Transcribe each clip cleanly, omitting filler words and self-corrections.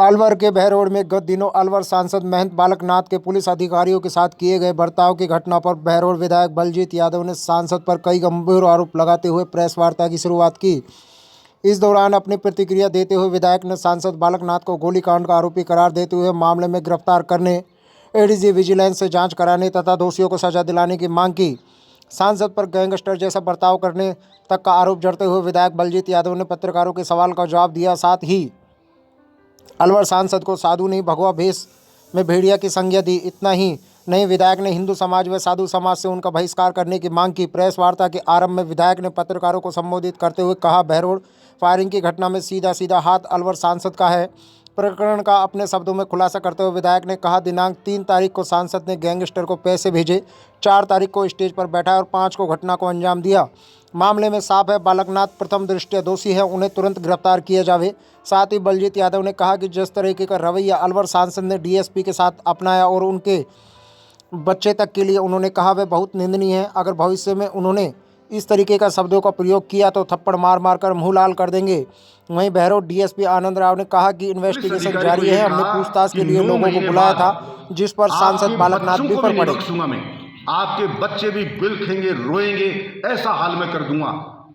अलवर के बहरोड में गत दिनों अलवर सांसद महंत बालकनाथ के पुलिस अधिकारियों के साथ किए गए बर्ताव की घटना पर बहरोड विधायक बलजीत यादव ने सांसद पर कई गंभीर आरोप लगाते हुए प्रेस वार्ता की शुरुआत की। इस दौरान अपनी प्रतिक्रिया देते हुए विधायक ने सांसद बालकनाथ को गोलीकांड का आरोपी करार देते हुए मामले में गिरफ्तार करने, एडीजी विजिलेंस से जाँच कराने तथा दोषियों को सजा दिलाने की मांग की। सांसद पर गैंगस्टर जैसा बर्ताव करने तक का आरोप जड़ते हुए विधायक बलजीत यादव ने पत्रकारों के सवाल का जवाब दिया। साथ ही अलवर सांसद को साधु नहीं भगवा भेष में भेड़िया की संज्ञा दी। इतना ही नहीं, विधायक ने हिंदू समाज व साधु समाज से उनका बहिष्कार करने की मांग की। प्रेस वार्ता के आरंभ में विधायक ने पत्रकारों को संबोधित करते हुए कहा, बहरोड फायरिंग की घटना में सीधा हाथ अलवर सांसद का है। प्रकरण का अपने शब्दों में खुलासा करते हुए विधायक ने कहा, दिनांक 3 तारीख को सांसद ने गैंगस्टर को पैसे भेजे, 4 तारीख को स्टेज पर बैठा और 5 को घटना को अंजाम दिया। मामले में साफ है, बालकनाथ प्रथम दृष्टया दोषी है, उन्हें तुरंत गिरफ्तार किया जावे। साथ ही बलजीत यादव ने कहा कि जिस तरीके का रवैया अलवर सांसद ने डीएसपी के साथ अपनाया और उनके बच्चे तक के लिए उन्होंने कहा, वह बहुत निंदनीय है। अगर भविष्य में उन्होंने इस तरीके का शब्दों का प्रयोग किया तो थप्पड़ मार कर मुंह लाल कर देंगे। वहीं बहरोड डीएसपी आनंद राव ने कहा कि इन्वेस्टिगेशन जारी है। हमने पूछताछ के लिए लोगों को बुलाया था, जिस पर सांसद बालकनाथ विफल पड़े। आपके बच्चे भी बिलखेंगे, रोएंगे, ऐसा हाल मैं कर दूंगा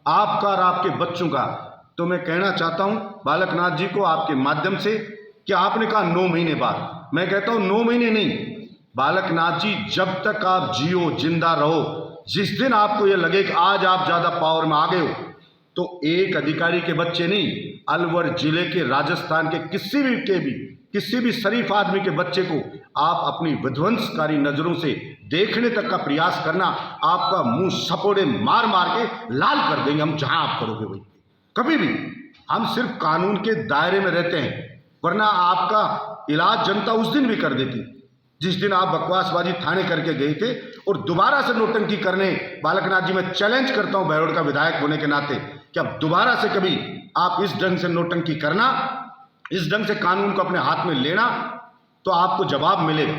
आपका और आपके बच्चों का। तो मैं कहना चाहता हूं बालकनाथ जी को आपके माध्यम से कि आपने कहा 9 महीने बाद, मैं कहता हूं 9 महीने नहीं, बालकनाथ जी जब तक आप जियो, जिंदा रहो, जिस दिन आपको ये लगे कि आज आप ज़्यादा पावर में आ गए हो, तो एक अधिकारी के बच्चे नहीं, अलवर जिले के, राजस्थान के किसी भी शरीफ आदमी के बच्चे को आप अपनी विध्वंसकारी नज़रों से देखने तक का प्रयास करना, आपका मुंह सपोड़े मार के लाल कर देंगे हम, जहां आप करोगे वही। कभी भी हम सिर्फ कानून के दायरे में रहते हैं, वरना आपका इलाज जनता उस दिन भी कर देती जिस दिन आप बकवासबाजी थाने करके गए थे और दोबारा से नोटंकी करने। बालकनाथ जी, मैं चैलेंज करता हूं बहरोड का विधायक होने के नाते कि अब दोबारा से कभी आप इस ढंग से नोटंकी करना, इस ढंग से कानून को अपने हाथ में लेना, तो आपको जवाब मिलेगा।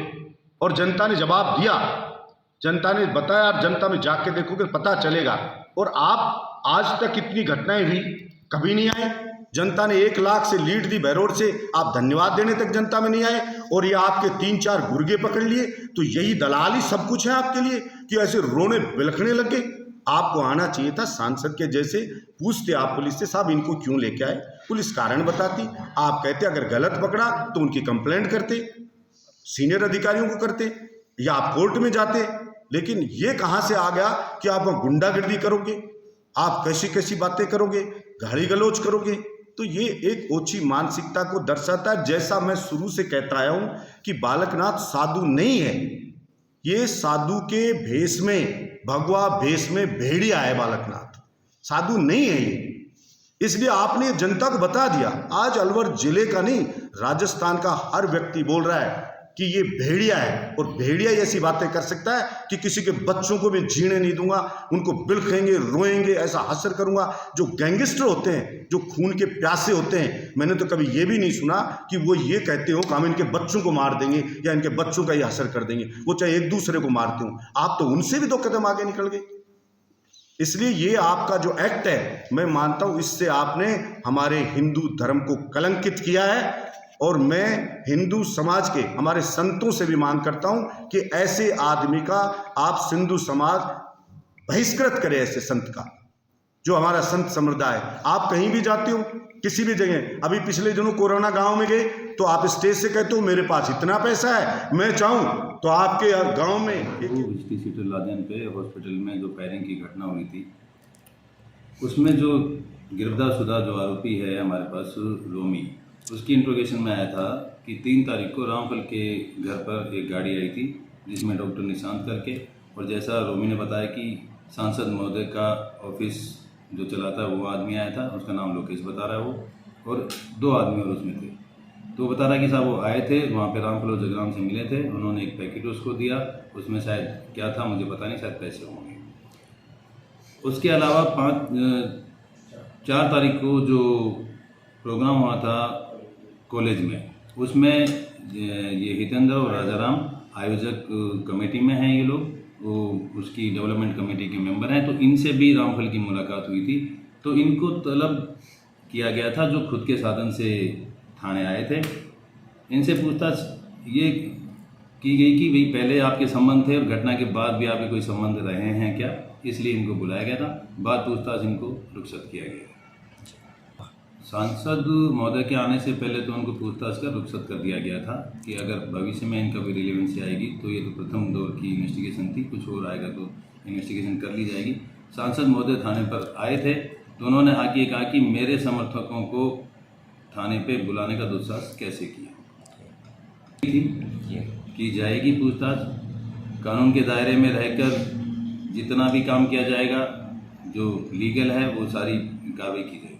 और जनता ने जवाब दिया, जनता ने बताया, और जनता में जाके देखोगे पता चलेगा। और आप आज तक इतनी घटनाएं हुई, कभी नहीं आए। जनता ने 1 लाख से लीड दी बहरोड से, आप धन्यवाद देने तक जनता में नहीं आए, और ये आपके 3-4 गुर्गे पकड़ लिए। तो यही दलाली सब कुछ है आपके लिए कि ऐसे रोने बिलखने लगे। आपको आना चाहिए था सांसद के जैसे, पूछते आप पुलिस से, साहब इनको क्यों लेके आए, पुलिस कारण बताती, आप कहते अगर गलत पकड़ा तो उनकी कंप्लेंट करते, सीनियर अधिकारियों को करते, या आप कोर्ट में जाते। लेकिन ये कहां से आ गया कि आप गुंडागर्दी करोगे, आप कैसी कैसी बातें करोगे, गाली गलौज करोगे। तो ये एक ओछी मानसिकता को दर्शाता है। जैसा मैं शुरू से कहता आया हूं कि बालकनाथ साधु नहीं है, ये साधु के भेष में, भगवा भेष में भेड़िया है। बालकनाथ साधु नहीं है ये, इसलिए आपने जनता को बता दिया। आज अलवर जिले का नहीं, राजस्थान का हर व्यक्ति बोल रहा है कि ये भेड़िया है, और भेड़िया ऐसी बातें कर सकता है कि किसी के बच्चों को भी जीने नहीं दूंगा, उनको बिलखेंगे, रोएंगे, ऐसा हसर करूंगा। जो गैंगस्टर होते हैं, जो खून के प्यासे होते हैं, मैंने तो कभी ये भी नहीं सुना कि वो ये कहते हो कि हम इनके बच्चों को मार देंगे या इनके बच्चों का ये हसर कर देंगे, वो चाहे एक दूसरे को मारते हो। आप तो उनसे भी 2 कदम आगे निकल गए। इसलिए ये आपका जो एक्ट है, मैं मानता हूं इससे आपने हमारे हिंदू धर्म को कलंकित किया है। और मैं हिंदू समाज के, हमारे संतों से भी मांग करता हूं कि ऐसे आदमी का आप सिंधु समाज बहिष्कृत करें, ऐसे संत का, जो हमारा संत समुदाय। आप कहीं भी जाते हो, किसी भी जगह, अभी पिछले दिनों कोरोना गांव में गए तो आप स्टेज से कहते हो मेरे पास इतना पैसा है, मैं चाहूं तो आपके गांव में लादेन पे हॉस्पिटल में जो फायरिंग की घटना हुई थी, उसमें जो गिरफ्तार शुदा जो आरोपी है हमारे पास रोमी, उसकी इंट्रोगेशन में आया था कि 3 तारीख को रामफल के घर पर एक गाड़ी आई थी जिसमें डॉक्टर निशांत करके, और जैसा रोमी ने बताया कि सांसद महोदय का ऑफिस जो चलाता है वो आदमी आया था, उसका नाम लोकेश बता रहा है वो, और 2 आदमी और उसमें थे। तो बता रहा है कि साहब वो आए थे वहाँ पे रामफल और जगराम से मिले थे, उन्होंने एक पैकेट उसको दिया, उसमें शायद क्या था मुझे पता नहीं, शायद पैसे होंगे। उसके अलावा 4 तारीख को जो प्रोग्राम हुआ था कॉलेज में, उसमें ये हितेंद्र और राजाराम आयोजक कमेटी में हैं, ये लोग वो उसकी डेवलपमेंट कमेटी के मेंबर हैं। तो इनसे भी रामफल की मुलाकात हुई थी, तो इनको तलब किया गया था, जो खुद के साधन से थाने आए थे। इनसे पूछताछ ये की गई कि भाई पहले आपके संबंध थे और घटना के बाद भी आपके कोई संबंध रहे हैं क्या, इसलिए इनको बुलाया गया था। बाद पूछताछ इनको रुखसत किया गया। सांसद महोदय के आने से पहले तो उनको पूछताछ का रुखसत कर दिया गया था कि अगर भविष्य में इनका कोई रिलेवेंसी आएगी तो ये तो प्रथम दौर की इन्वेस्टिगेशन थी, कुछ और आएगा तो इन्वेस्टिगेशन कर ली जाएगी। सांसद महोदय थाने पर आए थे तो उन्होंने आके कहा कि मेरे समर्थकों को थाने पे बुलाने का दुस्साहस कैसे किया। की जाएगी पूछताछ, कानून के दायरे में रहकर जितना भी काम किया जाएगा जो लीगल है वो सारी कार्रवाई की जाएगी।